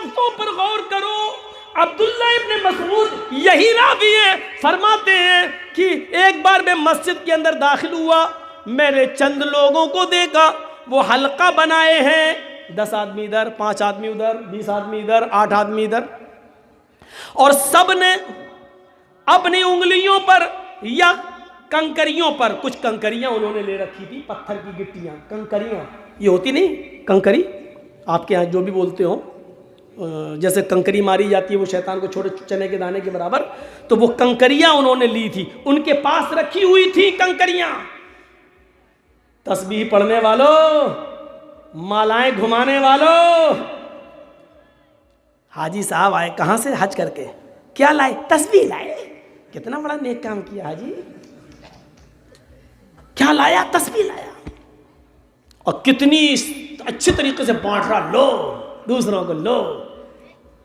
لفظوں پر غور کرو. عبداللہ ابن مسعود یہی راوی ہے، فرماتے ہیں کہ ایک بار میں مسجد کے اندر داخل ہوا، میں نے چند لوگوں کو دیکھا، وہ حلقہ بنائے ہیں، 10 آدمی ادھر، 5 آدمی ادھر، 20 آدمی ادھر، 8 آدمی ادھر، اور سب نے اپنی انگلیوں پر یا کنکریوں پر، کچھ کنکریاں انہوں نے لے رکھی تھی، پتھر کی گٹیاں، کنکریاں یہ ہوتی نہیں کنکری، آپ کے ہاں جو بھی بولتے ہو، جیسے کنکری ماری جاتی ہے وہ شیطان کو چھوٹے چنے کے دانے کے برابر، تو وہ کنکریاں انہوں نے لی تھی، ان کے پاس رکھی ہوئی تھی کنکریاں. تسبیح پڑھنے والوں، مالائیں گھمانے والوں، حاجی صاحب آئے کہاں سے حج کر کے، کیا لائے؟ تسبیح لائے. کتنا بڑا نیک کام کیا حاجی، کیا لایا؟ تسبیح لایا، اور کتنی اچھے طریقے سے بانٹ رہا، لو دوسروں کو لو.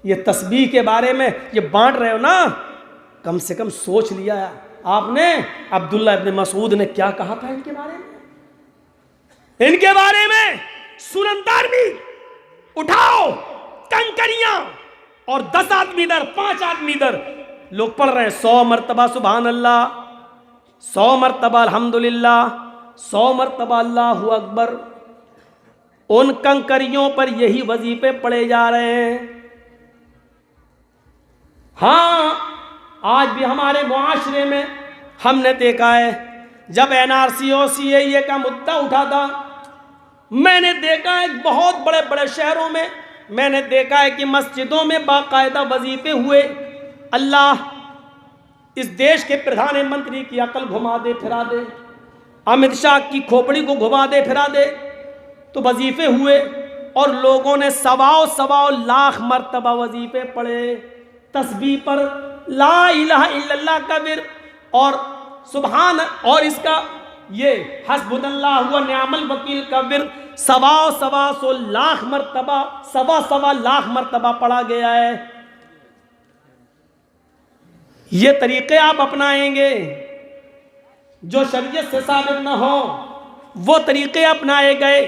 یہ تسبیح کے بارے میں یہ بانٹ رہے ہو نا، کم سے کم سوچ لیا آپ نے عبداللہ ابن مسعود نے کیا کہا تھا ان کے بارے میں؟ ان کے بارے میں سورندار بھی اٹھاؤ کنکریاں، اور 10 آدمی ادھر، 5 آدمی ادھر، لوگ پڑھ رہے ہیں 100 مرتبہ سبحان اللہ، 100 مرتبہ الحمدللہ، 100 مرتبہ اللہ اکبر. ان کنکریوں پر یہی وظیفے پڑھے جا رہے ہیں. ہاں آج بھی ہمارے معاشرے میں ہم نے دیکھا ہے، جب NRC اور CAA کا مدعا اٹھا تھا، میں نے دیکھا ہے بہت بڑے بڑے شہروں میں، میں نے دیکھا ہے کہ مسجدوں میں باقاعدہ وظیفے ہوئے. اللہ اس دیش کے پردھان منتری کی عقل گھما دے پھرا دے، امت شاہ کی کھوپڑی کو گھما دے پھرا دے. تو وظیفے ہوئے اور لوگوں نے سوا لاکھ مرتبہ وظیفے پڑھے. تسبیح پر لا الہ الا اللہ کا ورد اور سبحان اور اس کا یہ حسبنا اللہ و نعم الوکیل کا ورد سوا لاکھ مرتبہ، سوا لاکھ مرتبہ پڑھا گیا ہے. یہ طریقے آپ اپنائیں گے جو شریعت سے ثابت نہ ہو، وہ طریقے اپنائے گئے.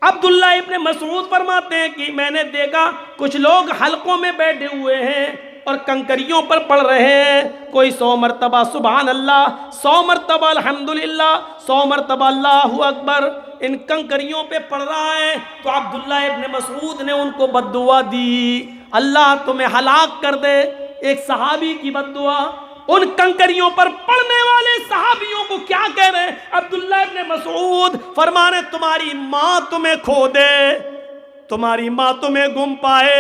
عبداللہ ابن مسعود فرماتے ہیں کہ میں نے دیکھا کچھ لوگ حلقوں میں بیٹھے ہوئے ہیں اور کنکریوں پر پڑھ رہے ہیں، کوئی 100 مرتبہ سبحان اللہ، 100 مرتبہ الحمدللہ، 100 مرتبہ اللہ اکبر ان کنکریوں پہ پڑھ رہا ہے. تو عبداللہ ابن مسعود نے ان کو بد دعا دی، اللہ تمہیں ہلاک کر دے. ایک صحابی کی بد دعا. ان کنکریوں پر پڑھنے والے صحابیوں کو کیا کہہ رہے ہیں؟ عبداللہ ابن مسعود فرمانے تمہاری ماں تمہیں کھو دے، تمہاری ماں تمہیں گم پائے،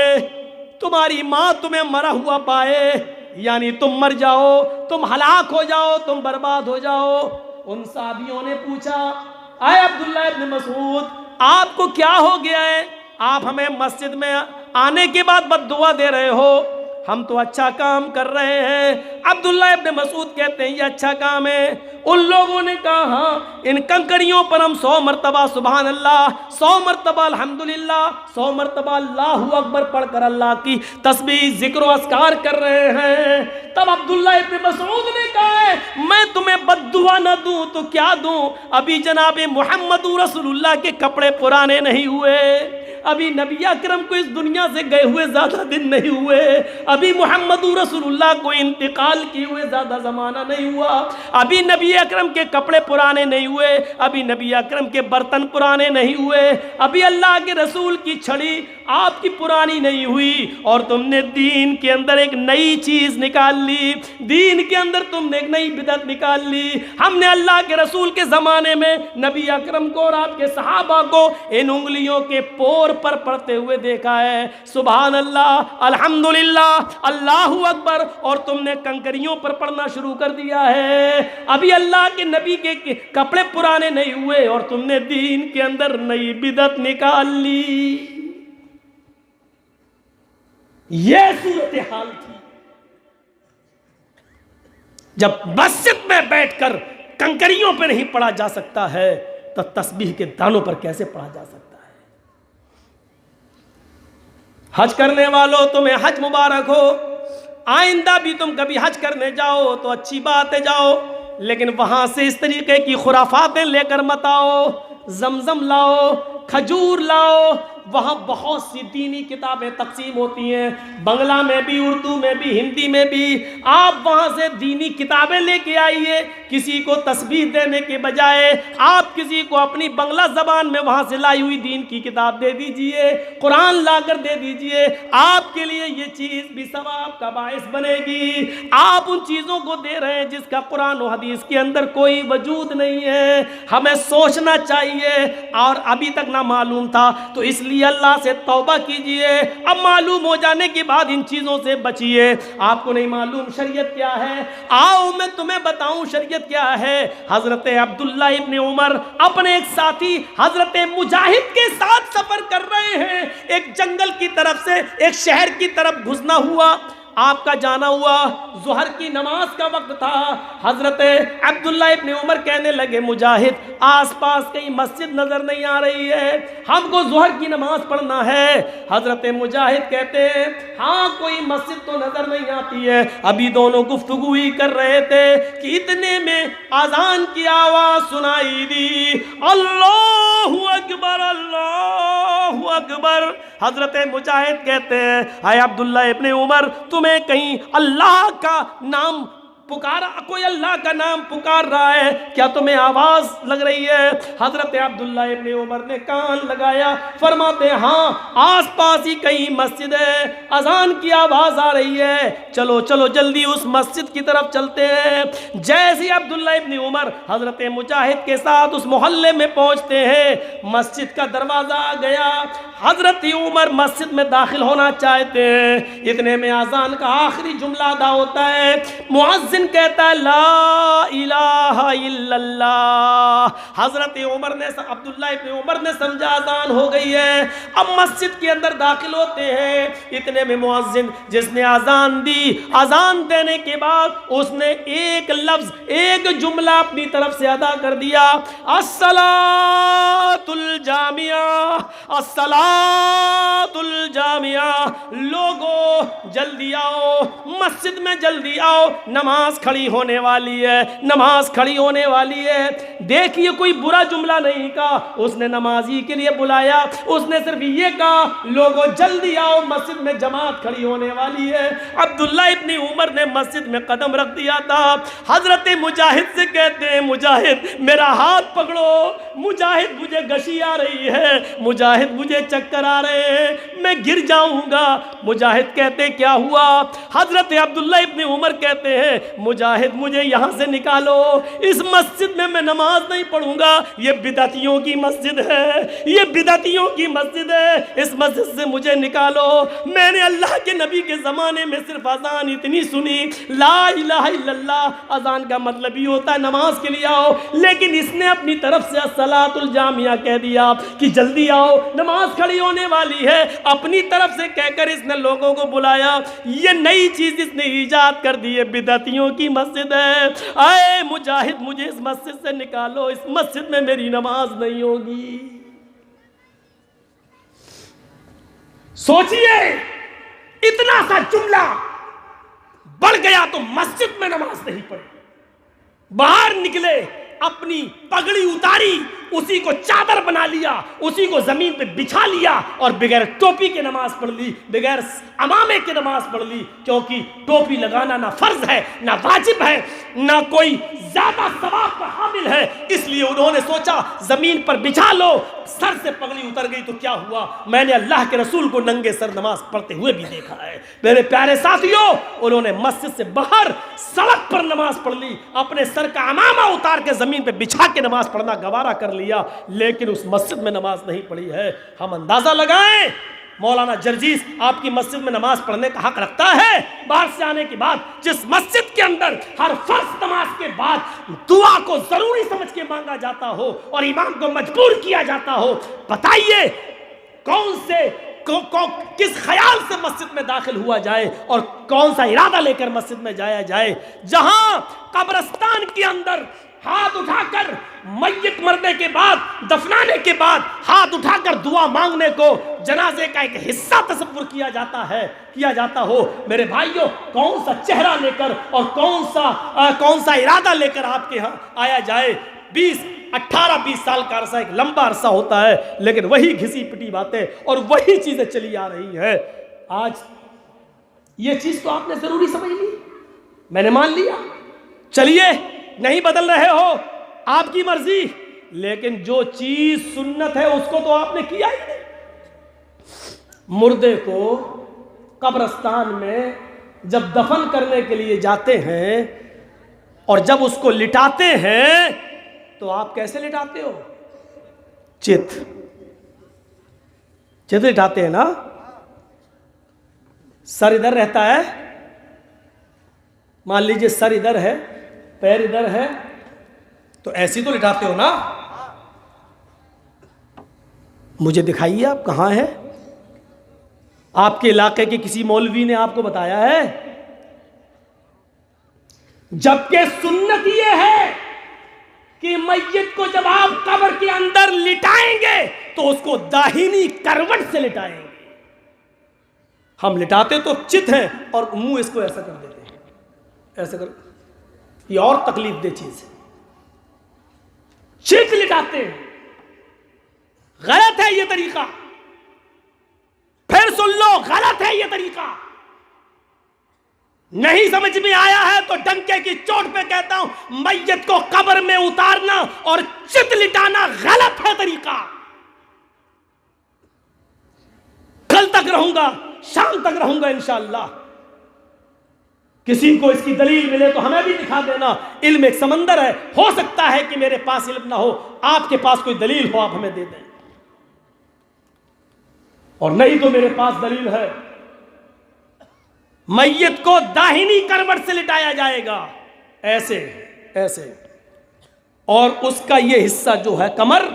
تمہاری ماں تمہیں مرا ہوا پائے، یعنی تم مر جاؤ، تم ہلاک ہو جاؤ، تم برباد ہو جاؤ. ان صحابیوں نے پوچھا اے عبداللہ ابن مسعود آپ کو کیا ہو گیا ہے؟ آپ ہمیں مسجد میں آنے کے بعد بد دعا دے رہے ہو، ہم تو اچھا کام کر رہے ہیں. عبداللہ ابن مسعود کہتے ہیں یہ اچھا کام ہے. ان لوگوں نے کہا ہاں ان کنکریوں پر ہم 100 مرتبہ سبحان اللہ، 100 مرتبہ الحمدللہ، 100 مرتبہ اللہ اکبر پڑھ کر اللہ کی تسبیح ذکر و اذکار کر رہے ہیں. تب عبداللہ ابن مسعود نے کہا ہے میں تمہیں بد دعا نہ دوں تو کیا دوں؟ ابھی جناب محمد رسول اللہ کے کپڑے پرانے نہیں ہوئے، ابھی نبی اکرم کو اس دنیا سے گئے ہوئے زیادہ دن نہیں ہوئے، ابھی محمد رسول اللہ کو انتقال کیے ہوئے زیادہ زمانہ نہیں ہوا، ابھی نبی اکرم کے کپڑے پرانے نہیں ہوئے، ابھی نبی اکرم کے برتن پرانے نہیں ہوئے، ابھی اللہ کے رسول کی چھڑی آپ کی پرانی نہیں ہوئی، اور تم نے دین کے اندر ایک نئی چیز نکال لی، دین کے اندر تم نے ایک نئی بدعت نکال لی. ہم نے اللہ کے رسول کے زمانے میں نبی اکرم کو اور آپ کے صحابہ کو ان انگلیوں کے پور پر پڑھتے ہوئے دیکھا ہے، سبحان اللہ، الحمدللہ، اللہ اکبر، اور تم نے کنکریوں پر پڑھنا شروع کر دیا ہے. ابھی اللہ کے نبی کے کپڑے پرانے نہیں ہوئے اور تم نے دین کے اندر نئی بدعت نکال لی. یہ صورتحال تھی جب مسجد میں بیٹھ کر کنکریوں پہ نہیں پڑھا جا سکتا ہے تو تسبیح کے دانوں پر کیسے پڑھا جا سکتا ہے؟ حج کرنے والوں تمہیں حج مبارک ہو، آئندہ بھی تم کبھی حج کرنے جاؤ تو اچھی بات ہے جاؤ، لیکن وہاں سے اس طریقے کی خرافاتیں لے کر مت آؤ. زمزم لاؤ، کھجور لاؤ، وہاں بہت سی دینی کتابیں تقسیم ہوتی ہیں، بنگلہ میں بھی، اردو میں بھی، ہندی میں بھی. آپ وہاں سے دینی کتابیں لے کے آئیے. کسی کو تسبیح دینے کے بجائے آپ کسی کو اپنی بنگلہ زبان میں وہاں سے لائی ہوئی دین کی کتاب دے دیجئے، قرآن لا کر دے دیجئے. آپ کے لیے یہ چیز بھی ثواب کا باعث بنے گی. آپ ان چیزوں کو دے رہے ہیں جس کا قرآن و حدیث کے اندر کوئی وجود نہیں ہے. ہمیں سوچنا چاہیے، اور ابھی تک نہ معلوم تھا تو اس لیے اللہ سے توبہ کیجئے. اب معلوم ہو جانے کے بعد ان چیزوں سے بچیے. آپ کو نہیں معلوم شریعت کیا ہے؟ آؤ میں تمہیں بتاؤں شریعت کیا ہے. حضرت عبداللہ ابن عمر اپنے ایک ساتھی حضرت مجاہد کے ساتھ سفر کر رہے ہیں. ایک جنگل کی طرف سے ایک شہر کی طرف گھسنا ہوا، آپ کا جانا ہوا. ظہر کی نماز کا وقت تھا. حضرت عبداللہ ابن عمر کہنے لگے مجاہد آس پاس کہیں مسجد نظر نہیں آ رہی ہے، ہم کو ظہر کی نماز پڑھنا ہے. حضرت مجاہد کہتے ہیں ہاں کوئی مسجد تو نظر نہیں آتی ہے. ابھی دونوں گفتگو ہی کر رہے تھے کہ اتنے میں اذان کی آواز سنائی دی. اللہ اکبر اللہ اکبر. حضرت مجاہد کہتے ہیں اے عبداللہ ابن عمر تمہیں کہیں اللہ کا نام پکارا، کوئی اللہ کا نام پکار رہا ہے کیا؟ تمہیں آواز لگ رہی ہے؟ حضرت عبداللہ ابن عمر نے کان لگایا، فرماتے ہاں آس پاس ہی کہیں مسجد ہے، اذان کی آواز آ رہی ہے، چلو چلو جلدی اس مسجد کی طرف چلتے ہیں. جیسے عبداللہ ابن عمر حضرت مجاہد کے ساتھ اس محلے میں پہنچتے ہیں، مسجد کا دروازہ آ گیا. حضرت عمر مسجد میں داخل ہونا چاہتے ہیں، اتنے میں اذان کا آخری جملہ ادا ہوتا ہے. مؤذن کہتا ہے لا الہ الا اللہ. حضرت عمر نے عبداللہ ابن عمر نے سمجھا اذان ہو گئی ہے. اب مسجد کے اندر داخل ہوتے ہیں، اتنے میں مؤذن جس نے اذان دی، اذان دینے کے بعد اس نے ایک لفظ ایک جملہ اپنی طرف سے ادا کر دیا، الصلاۃ الجامعہ الصلاۃ الجامعہ. لوگو جلدی آؤ، مسجد میں جلدی آؤ، نماز کھڑی ہونے والی ہے، نماز کھڑی ہونے والی ہے. دیکھیے کوئی برا جملہ نہیں کہا، اس نے نمازی کے لیے بلایا، اس نے صرف یہ کہا لوگو جلدی آؤ مسجد میں جماعت کھڑی ہونے والی ہے. عبداللہ ابن عمر نے مسجد میں قدم رکھ دیا تھا. حضرت مجاہد سے کہتے ہیں مجاہد میرا ہاتھ پکڑو، مجاہد مجھے گشی آ رہی ہے، مجاہد مجھے چکر آ رہے ہیں، میں گر جاؤں گا. مجاہد کہتے کیا ہوا؟ حضرت عبداللہ ابن عمر کہتے ہیں مجاہد مجھے یہاں سے نکالو، اس مسجد میں نماز نہیں پڑھوں گا، یہ بدعتیوں کی مسجد ہے، یہ بدعتیوں کی مسجد ہے، اس مسجد سے مجھے نکالو. میں نے اللہ کے نبی کے زمانے میں صرف اذان اتنی سنی، لا الہ الا اللہ، اذان کا مطلب ہی ہوتا ہے نماز کے لیے آؤ، لیکن اس نے اپنی طرف سے الصلاۃ الجامعہ کہہ دیا کہ جلدی آؤ نماز کھڑی ہونے والی ہے. اپنی طرف سے کہہ کر اس نے لوگوں کو بلایا. یہ نئی چیز اس نے ایجاد کر دی ہے، بدعتیوں کی مسجد ہے. اے مجاہد مجھے اس مسجد سے نکالو، اس مسجد میں میری نماز نہیں ہوگی. سوچئے اتنا سا جملہ بڑھ گیا تو مسجد میں نماز نہیں پڑھی. باہر نکلے، اپنی پگڑی اتاری، اسی کو چادر بنا لیا، اسی کو زمین پہ بچھا لیا اور بغیر ٹوپی کے نماز پڑھ لی، بغیر امامے کے نماز پڑھ لی. کیونکہ ٹوپی لگانا نہ فرض ہے، نہ واجب ہے، نہ کوئی زیادہ ثواب کا حامل ہے. اس لیے انہوں نے سوچا زمین پر بچھا لو. سر سے پگڑی اتر گئی تو کیا ہوا؟ میں نے اللہ کے رسول کو ننگے سر نماز پڑھتے ہوئے بھی دیکھا ہے. میرے پیارے ساتھیوں، انہوں نے مسجد سے باہر سڑک پر نماز پڑھ لی، اپنے سر کا امامہ اتار کے زمین پہ بچھا کے نماز پڑھنا گوارا کر لیا، لیکن اس مسجد میں نماز نہیں پڑھی ہے. ہم اندازہ لگائیں مولانا جرجیس آپ کی مسجد میں نماز پڑھنے کا حق رکھتا ہے؟ باہر سے آنے کے بعد جس مسجد کے اندر ہر فرض نماز کے بعد دعا کو ضروری سمجھ کے مانگا جاتا ہو اور امام کو مجبور کیا جاتا ہو، بتائیے کس خیال سے مسجد میں داخل ہوا جائے اور کون سا ارادہ لے کر مسجد میں جایا جائے؟ جہاں قبرستان کے اندر ہاتھ اٹھا کر میت مرنے کے بعد، دفنانے کے بعد ہاتھ اٹھا کر دعا مانگنے کو جنازے کا ایک حصہ تصور کیا جاتا ہو، میرے بھائیوں کون سا چہرہ لے کر اور کون سا ارادہ لے کر آپ کے ہاں آیا جائے؟ 20 18-20 سال کا عرصہ ایک لمبا عرصہ ہوتا ہے، لیکن وہی گھسی پٹی باتیں اور وہی چیزیں چلی آ رہی ہیں۔ آج یہ چیز تو آپ نے ضروری سمجھ لی، میں نے مان لیا، چلیے نہیں بدل رہے ہو آپ کی مرضی، لیکن جو چیز سنت ہے اس کو تو آپ نے کیا ہی نہیں۔ مردے کو قبرستان میں جب دفن کرنے کے لیے جاتے ہیں اور جب اس کو لٹاتے ہیں تو آپ کیسے لٹاتے ہو؟ چت لٹاتے ہیں نا، سر ادھر رہتا ہے، مان لیجئے سر ادھر ہے، پیر ادھر ہے، تو ایسی تو لٹاتے ہو نا۔ مجھے دکھائیے آپ کہاں ہے، آپ کے علاقے کے کسی مولوی نے آپ کو بتایا ہے؟ جبکہ سنت یہ ہے کہ میت کو جب آپ قبر کے اندر لٹائیں گے تو اس کو داہنی کروٹ سے لٹائیں گے۔ ہم لٹاتے تو چت ہیں اور منہ اس کو ایسا کر دیتے ہیں، ایسا کر، یہ اور تکلیف دہ چیز ہے۔ چت لٹاتے ہیں، غلط ہے یہ طریقہ، پھر سن لو غلط ہے یہ طریقہ۔ نہیں سمجھ میں آیا ہے تو ڈنکے کی چوٹ پہ کہتا ہوں، میت کو قبر میں اتارنا اور چت لٹانا غلط ہے طریقہ۔ کل تک رہوں گا، شام تک رہوں گا انشاءاللہ، کسی کو اس کی دلیل ملے تو ہمیں بھی دکھا دینا۔ علم ایک سمندر ہے، ہو سکتا ہے کہ میرے پاس علم نہ ہو، آپ کے پاس کوئی دلیل ہو، آپ ہمیں دے دیں، اور نہیں تو میرے پاس دلیل ہے۔ میت کو داہنی کروٹ سے لٹایا جائے گا، ایسے ایسے، اور اس کا یہ حصہ جو ہے کمر،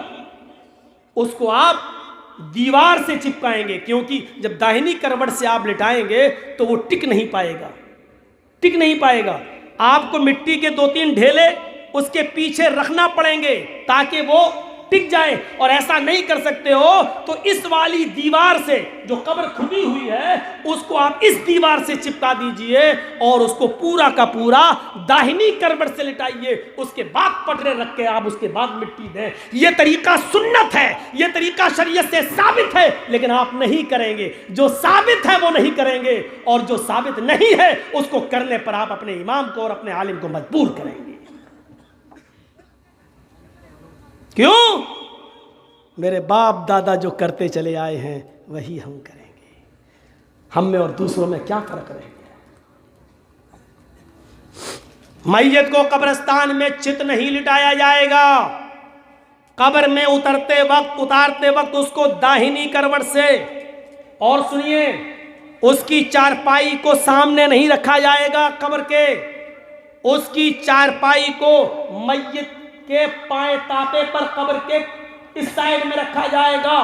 اس کو آپ دیوار سے چپکائیں گے، کیونکہ جب داہنی کروٹ سے آپ لٹائیں گے تو وہ ٹک نہیں پائے گا، ٹک نہیں پائے گا۔ آپ کو مٹی کے 2-3 ڈھیلے اس کے پیچھے رکھنا پڑیں گے تاکہ وہ ٹک جائے، اور ایسا نہیں کر سکتے ہو تو اس والی دیوار سے جو قبر کھدی ہوئی ہے اس کو آپ اس دیوار سے چپکا دیجئے اور اس کو پورا کا پورا داہنی کروٹ سے لٹائیے، اس کے بعد پٹرے رکھ کے آپ اس کے بعد مٹی دیں۔ یہ طریقہ سنت ہے، یہ طریقہ شریعت سے ثابت ہے، لیکن آپ نہیں کریں گے۔ جو ثابت ہے وہ نہیں کریں گے، اور جو ثابت نہیں ہے اس کو کرنے پر آپ اپنے امام کو اور اپنے عالم کو مجبور کریں گے۔ کیوں؟ میرے باپ دادا جو کرتے چلے آئے ہیں وہی ہم کریں گے، ہم میں اور دوسروں میں کیا فرق رہ گیا؟ میت کو قبرستان میں چت نہیں لٹایا جائے گا، قبر میں اتارتے وقت اس کو داہنی کروٹ سے، اور سنیے اس کی چارپائی کو سامنے نہیں رکھا جائے گا قبر کے، اس کی چارپائی کو میت کے پائیں تاپے پر قبر کے اس سائڈ میں رکھا جائے گا،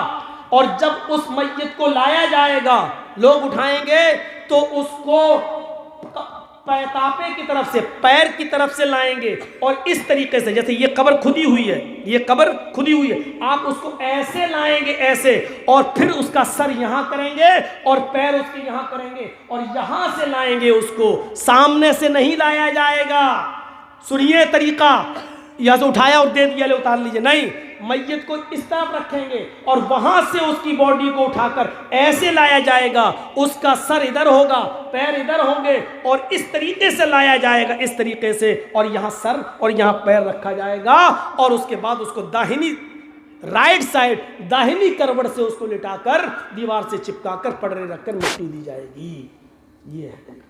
اور جب اس میت کو لایا جائے گا لوگ اٹھائیں گے تو اس کو تاپے کی طرف سے، پیر کی طرف سے لائیں گے، اور اس طریقے سے، جیسے یہ قبر کھدی ہوئی ہے، یہ قبر کھدی ہوئی ہے، آپ اس کو ایسے لائیں گے، ایسے، اور پھر اس کا سر یہاں کریں گے اور پیر اس کے یہاں کریں گے، اور یہاں سے لائیں گے، اس کو سامنے سے نہیں لایا جائے گا۔ سنیے طریقہ، یا تو اٹھایا اور دے دیا، لے اتار لیجئے، نہیں، میت کو اس طرف رکھیں گے اور وہاں سے اس کی باڈی کو اٹھا کر ایسے لایا جائے گا، اس کا سر ادھر ہوگا، پیر ادھر ہوں گے، اور اس طریقے سے لایا جائے گا، اس طریقے سے، اور یہاں سر اور یہاں پیر رکھا جائے گا، اور اس کے بعد اس کو داہنی رائٹ سائڈ داہنی کروٹ سے اس کو لٹا کر دیوار سے چپکا کر پٹرے رکھ کر مٹی دی جائے گی۔ یہ ہے طریقہ۔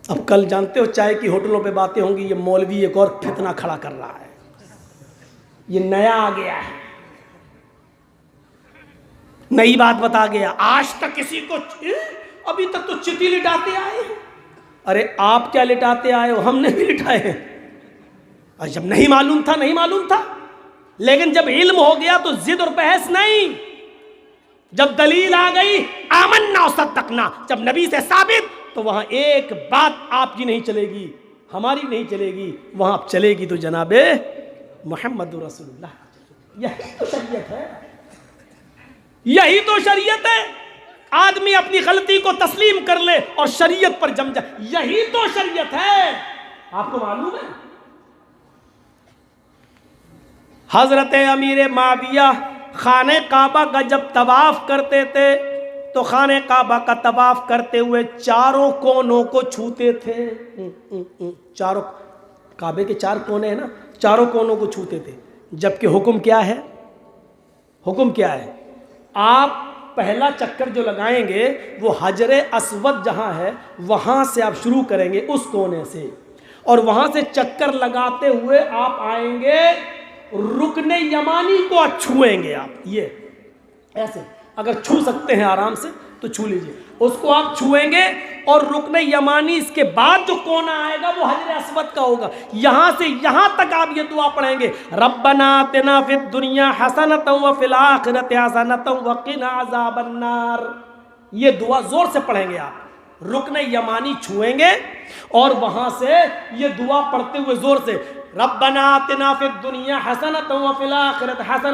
اب کل جانتے ہو چائے کی ہوٹلوں پہ باتیں ہوں گی، یہ مولوی ایک اور فتنہ کھڑا کر رہا ہے، یہ نیا آ گیا ہے، نئی بات بتا گیا۔ آج تک کسی کو، ابھی تک تو چتی لٹاتے آئے ہیں۔ ارے آپ کیا لٹاتے آئے ہو، ہم نے بھی لٹائے ہیں، اور جب نہیں معلوم تھا نہیں معلوم تھا، لیکن جب علم ہو گیا تو ضد اور بحث نہیں، جب دلیل آ گئی آمنا صدقنا، جب نبی سے ثابت، تو وہاں ایک بات آپ کی نہیں چلے گی، ہماری نہیں چلے گی، وہاں چلے گی تو جناب محمد رسول اللہ۔ یہی تو شریعت ہے، یہی تو شریعت ہے۔ آدمی اپنی غلطی کو تسلیم کر لے اور شریعت پر جم جائے، یہی تو شریعت ہے۔ آپ کو معلوم ہے حضرت امیر معاویہ خانہ کعبہ کا جب طواف کرتے تھے تو خانہ کعبہ کا طواف کرتے ہوئے چاروں کونوں کو چھوتے تھے. چاروں کعبے کے 4 کونے ہیں نا, چاروں کونوں کو چھوتے تھے. جبکہ حکم کیا ہے؟ حکم کیا ہے؟ آپ پہلا چکر جو لگائیں گے وہ حجر اسود جہاں ہے وہاں سے آپ شروع کریں گے, اس کونے سے, اور وہاں سے چکر لگاتے ہوئے آپ آئیں گے رکن یمانی کو چھوئیں گے. آپ یہ ایسے اگر چھو سکتے ہیں آرام سے تو چھو لیجئے, اس کو آپ چھوئیں گے, اور رکن یمانی اس کے بعد جو کونا آئے گا وہ حجر اسود کا ہوگا. یہاں سے یہاں تک آپ یہ دعا پڑھیں گے, ربنا آتنا فی الدنیا حسنۃ وفی الآخرۃ حسنۃ وقنا عذاب النار. یہ دعا زور سے پڑھیں گے آپ, رکن یمانی چھوئیں گے اور وہاں سے یہ دعا پڑھتے ہوئے زور سے, ربنا آتنا فی الدنیا حسنۃ وفی الآخرۃ حسنۃ